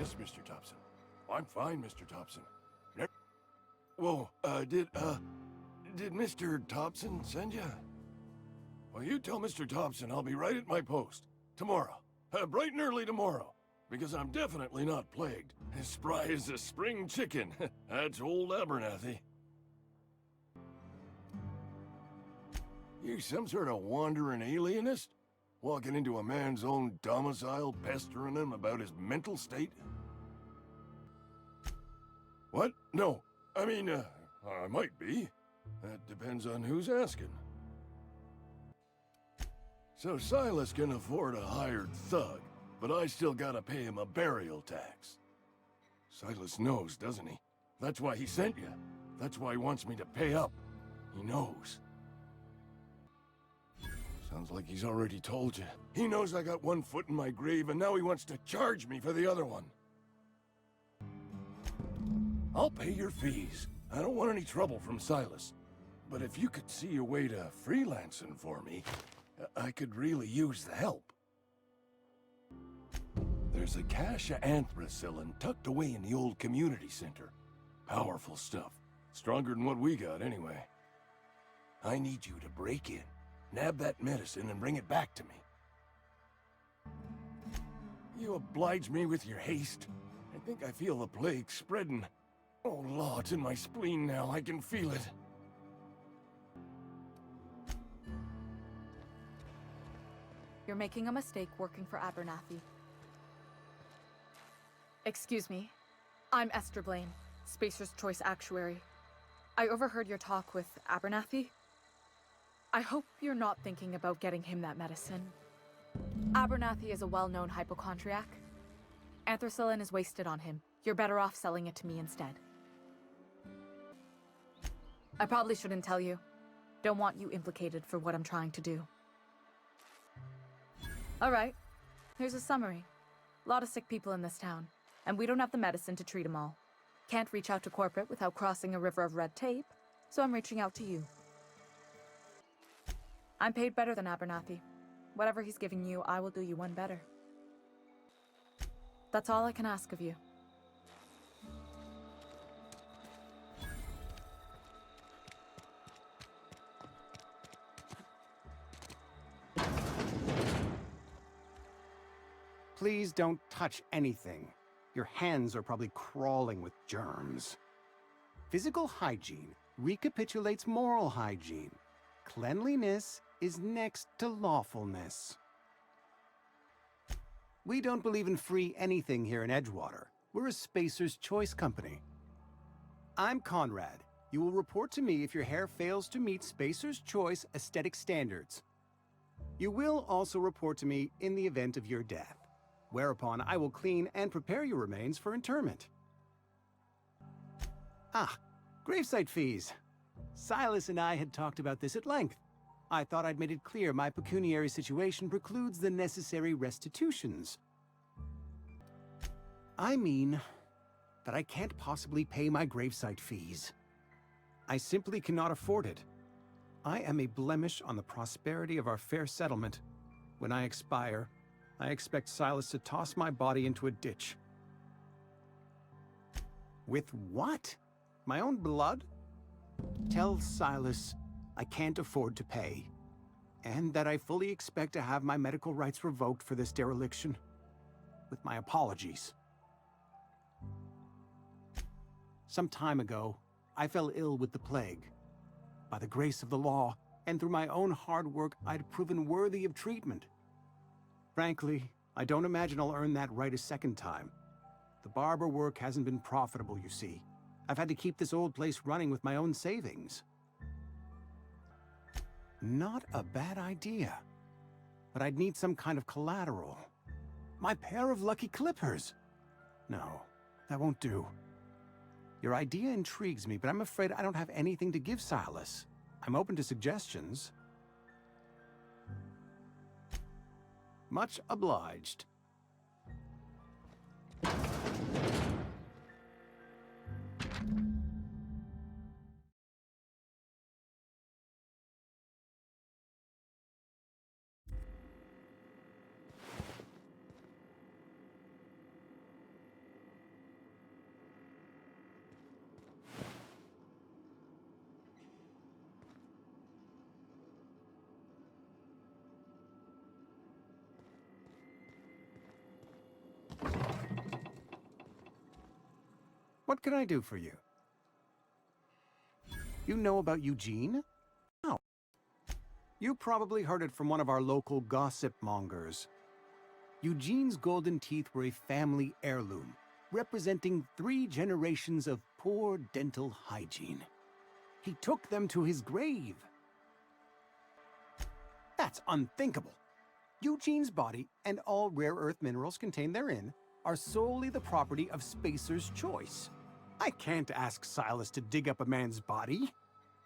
Yes, Mr. Thompson. I'm fine, Mr. Thompson. Whoa, did Mr. Thompson send you? Well, you tell Mr. Thompson I'll be right at my post. Tomorrow. Bright and early tomorrow. Because I'm definitely not plagued. As spry as a spring chicken. That's old Abernathy. You some sort of wandering alienist? Walking into a man's own domicile, pestering him about his mental state? What? No. I mean, I might be. That depends on who's asking. So Silas can afford a hired thug, but I still gotta pay him a burial tax. Silas knows, doesn't he? That's why he sent you. That's why he wants me to pay up. He knows. Sounds like he's already told you. He knows I got one foot in my grave, and now he wants to charge me for the other one. I'll pay your fees. I don't want any trouble from Silas. But if you could see a way to freelancing for me, I could really use the help. There's a cache of anthracillin tucked away in the old community center. Powerful stuff. Stronger than what we got, anyway. I need you to break in, nab that medicine, and bring it back to me. You oblige me with your haste. I think I feel the plague spreading. Oh, Lord, it's in my spleen now. I can feel it. You're making a mistake working for Abernathy. Excuse me. I'm Esther Blaine, Spacer's Choice Actuary. I overheard your talk with Abernathy. I hope you're not thinking about getting him that medicine. Abernathy is a well-known hypochondriac. Anthracillin is wasted on him. You're better off selling it to me instead. I probably shouldn't tell you. Don't want you implicated for what I'm trying to do. Alright, here's a summary. A lot of sick people in this town, and we don't have the medicine to treat them all. Can't reach out to corporate without crossing a river of red tape, so I'm reaching out to you. I'm paid better than Abernathy. Whatever he's giving you, I will do you one better. That's all I can ask of you. Please don't touch anything. Your hands are probably crawling with germs. Physical hygiene recapitulates moral hygiene. Cleanliness is next to lawfulness. We don't believe in free anything here in Edgewater. We're a Spacer's Choice company. I'm Conrad. You will report to me if your hair fails to meet Spacer's Choice aesthetic standards. You will also report to me in the event of your death, whereupon I will clean and prepare your remains for interment. Ah, gravesite fees. Silas and I had talked about this at length. I thought I'd made it clear my pecuniary situation precludes the necessary restitutions. I mean that I can't possibly pay my gravesite fees. I simply cannot afford it. I am a blemish on the prosperity of our fair settlement. When I expire, I expect Silas to toss my body into a ditch. With what? My own blood? Tell Silas I can't afford to pay, and that I fully expect to have my medical rights revoked for this dereliction. With my apologies. Some time ago, I fell ill with the plague. By the grace of the law, and through my own hard work, I'd proven worthy of treatment. Frankly, I don't imagine I'll earn that right a second time. The barber work hasn't been profitable, you see. I've had to keep this old place running with my own savings. Not a bad idea. But I'd need some kind of collateral. My pair of lucky clippers! No, that won't do. Your idea intrigues me, but I'm afraid I don't have anything to give Silas. I'm open to suggestions. Much obliged. What can I do for you? You know about Eugene? No. You probably heard it from one of our local gossip mongers. Eugene's golden teeth were a family heirloom, representing 3 generations of poor dental hygiene. He took them to his grave. That's unthinkable. Eugene's body and all rare earth minerals contained therein are solely the property of Spacer's choice. I can't ask Silas to dig up a man's body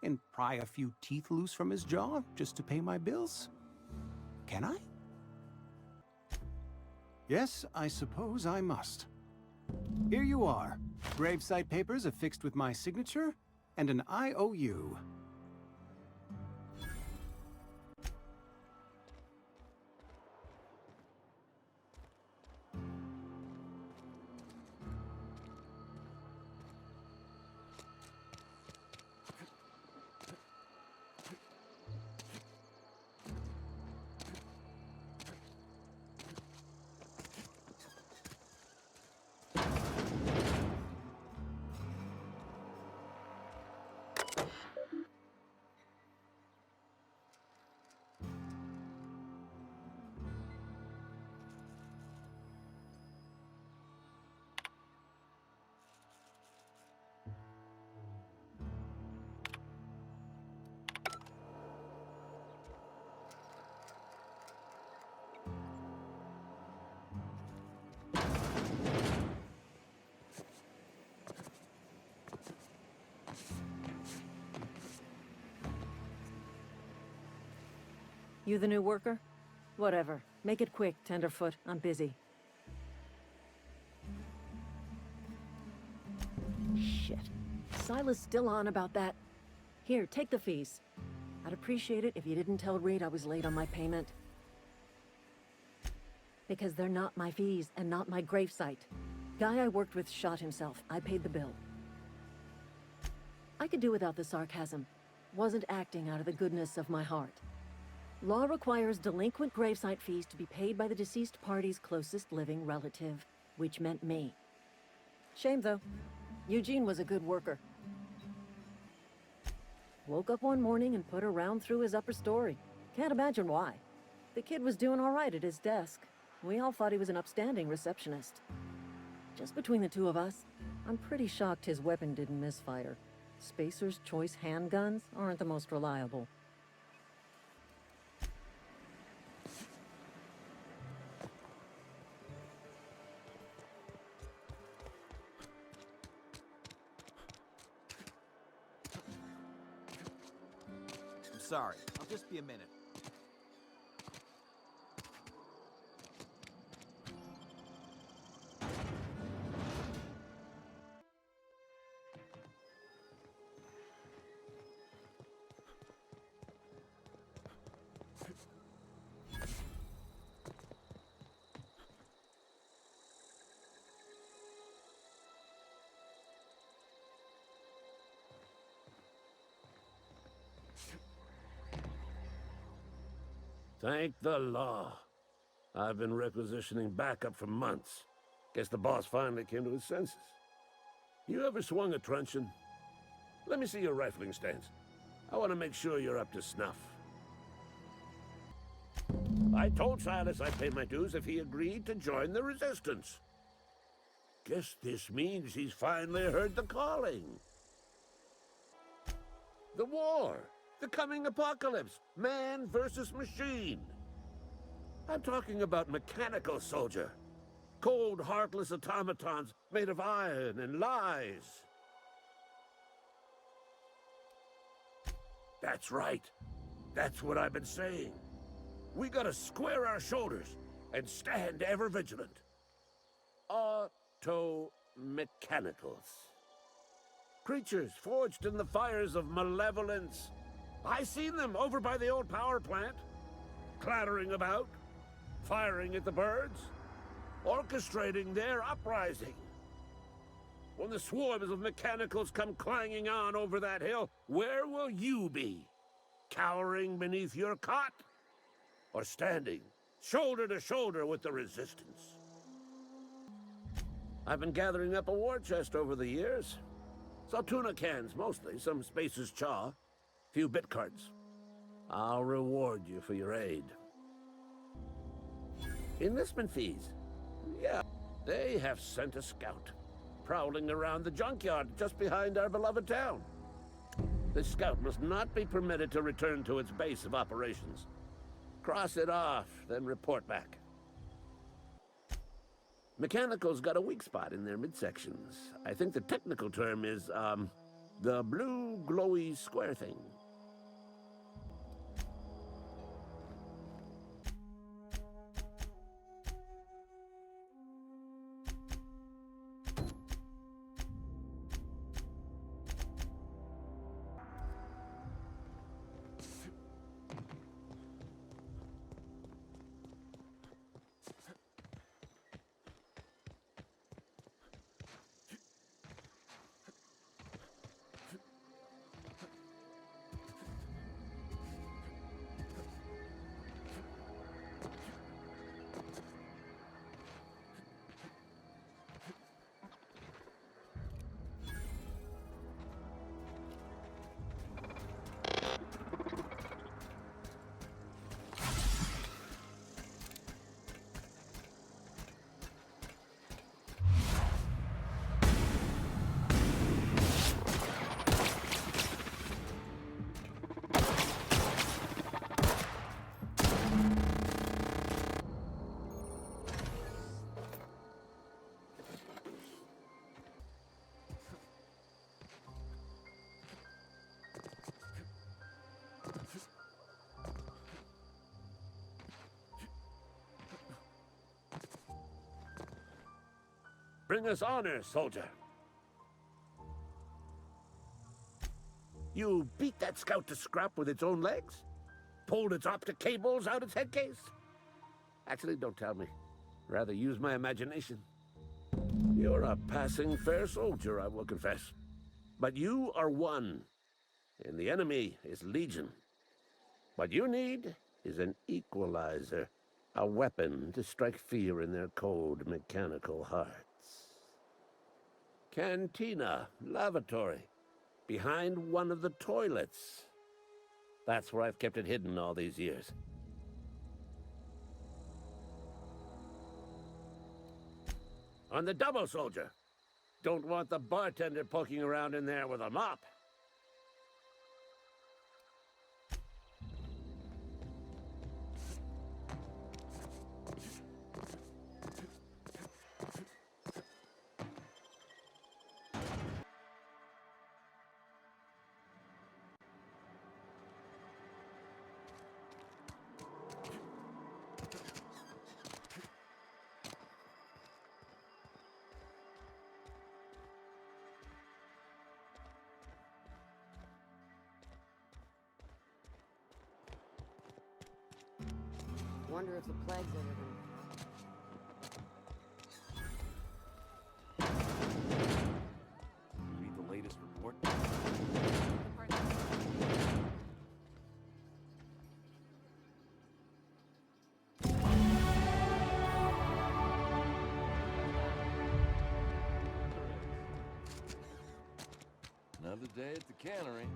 and pry a few teeth loose from his jaw just to pay my bills. Can I? Yes, I suppose I must. Here you are. Gravesite papers affixed with my signature and an IOU. You the new worker? Whatever. Make it quick, Tenderfoot. I'm busy. Shit. Silas still on about that. Here, take the fees. I'd appreciate it if you didn't tell Reed I was late on my payment. Because they're not my fees and not my gravesite. Guy I worked with shot himself. I paid the bill. I could do without the sarcasm. Wasn't acting out of the goodness of my heart. Law requires delinquent gravesite fees to be paid by the deceased party's closest living relative, which meant me. Shame, though. Eugene was a good worker. Woke up one morning and put a round through his upper story. Can't imagine why. The kid was doing all right at his desk. We all thought he was an upstanding receptionist. Just between the two of us, I'm pretty shocked his weapon didn't misfire. Spacer's choice handguns aren't the most reliable. Sorry, I'll just be a minute. Thank the law. I've been requisitioning backup for months. Guess the boss finally came to his senses. You ever swung a truncheon? Let me see your rifling stance. I want to make sure you're up to snuff. I told Silas I'd pay my dues if he agreed to join the resistance. Guess this means he's finally heard the calling. The war. The coming apocalypse. Man versus machine. I'm talking about mechanical soldier. Cold, heartless automatons made of iron and lies. That's right. That's what I've been saying. We gotta square our shoulders and stand ever vigilant. Auto-mechanicals. Creatures forged in the fires of malevolence. I seen them over by the old power plant, clattering about, firing at the birds, orchestrating their uprising. When the swarms of mechanicals come clanging on over that hill, where will you be? Cowering beneath your cot? Or standing, shoulder to shoulder with the resistance? I've been gathering up a war chest over the years. Saw tuna cans, mostly, some Spacer's chaw, few bit cards. I'll reward you for your aid. Enlistment fees. Yeah, they have sent a scout, prowling around the junkyard just behind our beloved town. This scout must not be permitted to return to its base of operations. Cross it off, then report back. Mechanical's got a weak spot in their midsections. I think the technical term is, the blue glowy square thing. Bring us honor, soldier. You beat that scout to scrap with its own legs? Pulled its optic cables out its head case? Actually, don't tell me. Rather use my imagination. You're a passing fair soldier, I will confess. But you are one, and the enemy is legion. What you need is an equalizer, a weapon to strike fear in their cold, mechanical hearts. Cantina, lavatory, behind one of the toilets. That's where I've kept it hidden all these years. On the double, soldier. Don't want the bartender poking around in there with a mop. Wonder if the plague's ever been. Read the latest report. Another day at the cannery.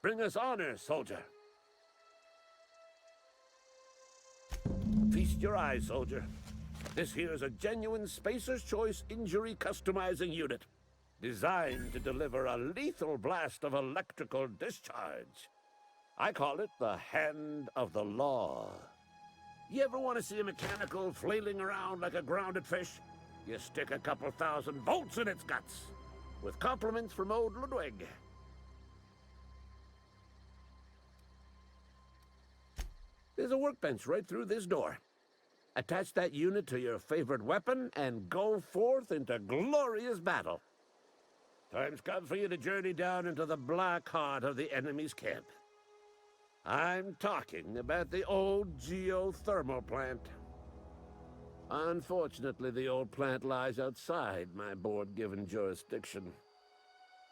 Bring us honor, soldier. Feast your eyes, soldier. This here's a genuine Spacer's Choice injury customizing unit, designed to deliver a lethal blast of electrical discharge. I call it the Hand of the Law. You ever want to see a mechanical flailing around like a grounded fish? You stick a couple thousand volts in its guts, with compliments from old Ludwig. There's a workbench right through this door. Attach that unit to your favorite weapon and go forth into glorious battle. Time's come for you to journey down into the black heart of the enemy's camp. I'm talking about the old geothermal plant. Unfortunately, the old plant lies outside my board-given jurisdiction.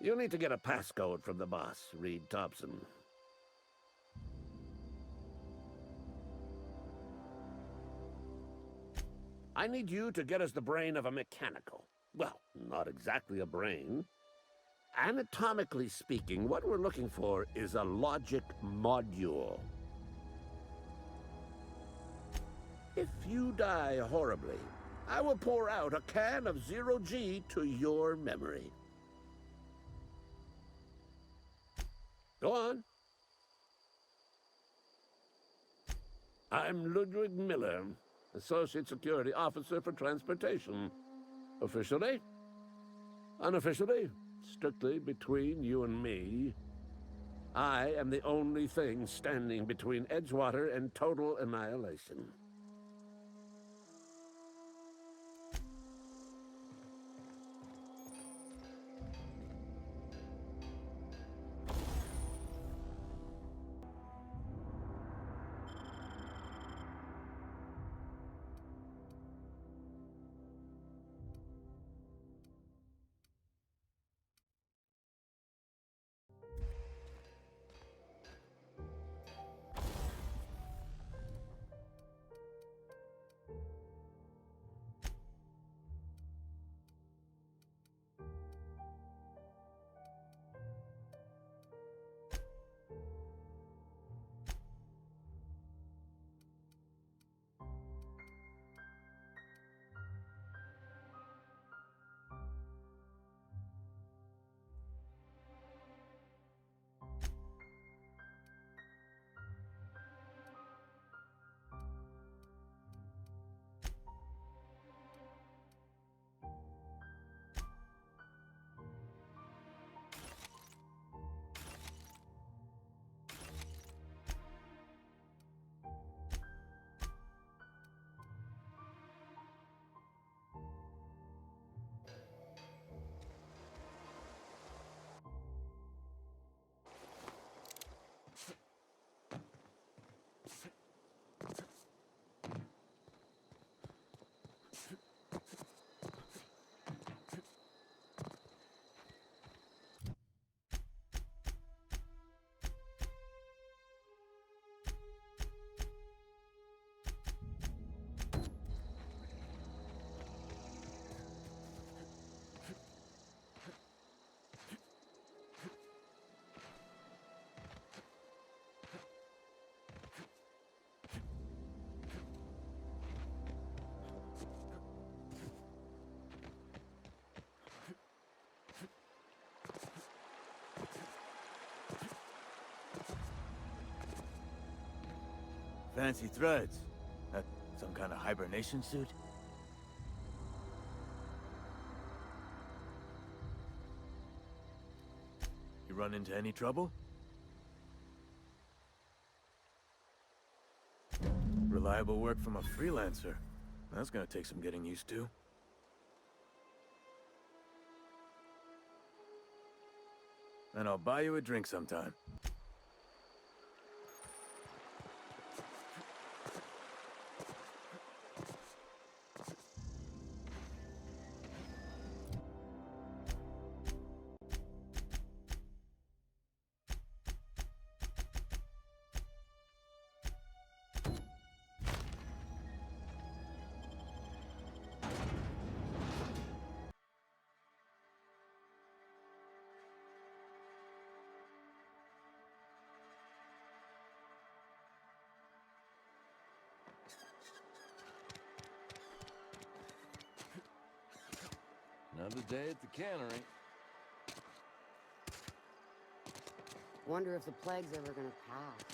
You'll need to get a passcode from the boss, Reed Thompson. I need you to get us the brain of a mechanical. Well, not exactly a brain. Anatomically speaking, what we're looking for is a logic module. If you die horribly, I will pour out a can of 0G to your memory. Go on. I'm Ludwig Miller, Associate Security Officer for Transportation. Officially, unofficially, strictly between you and me, I am the only thing standing between Edgewater and total annihilation. Fancy threads. That some kind of hibernation suit? You run into any trouble? Reliable work from a freelancer. That's gonna take some getting used to. And I'll buy you a drink sometime. Another day at the cannery. Wonder if the plague's ever gonna pass.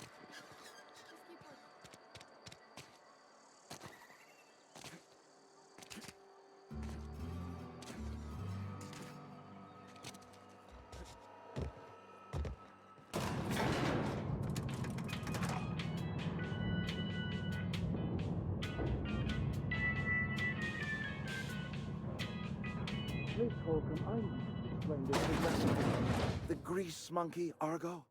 Please, Holcomb, I need to explain this to Leslie. The grease monkey, Argo?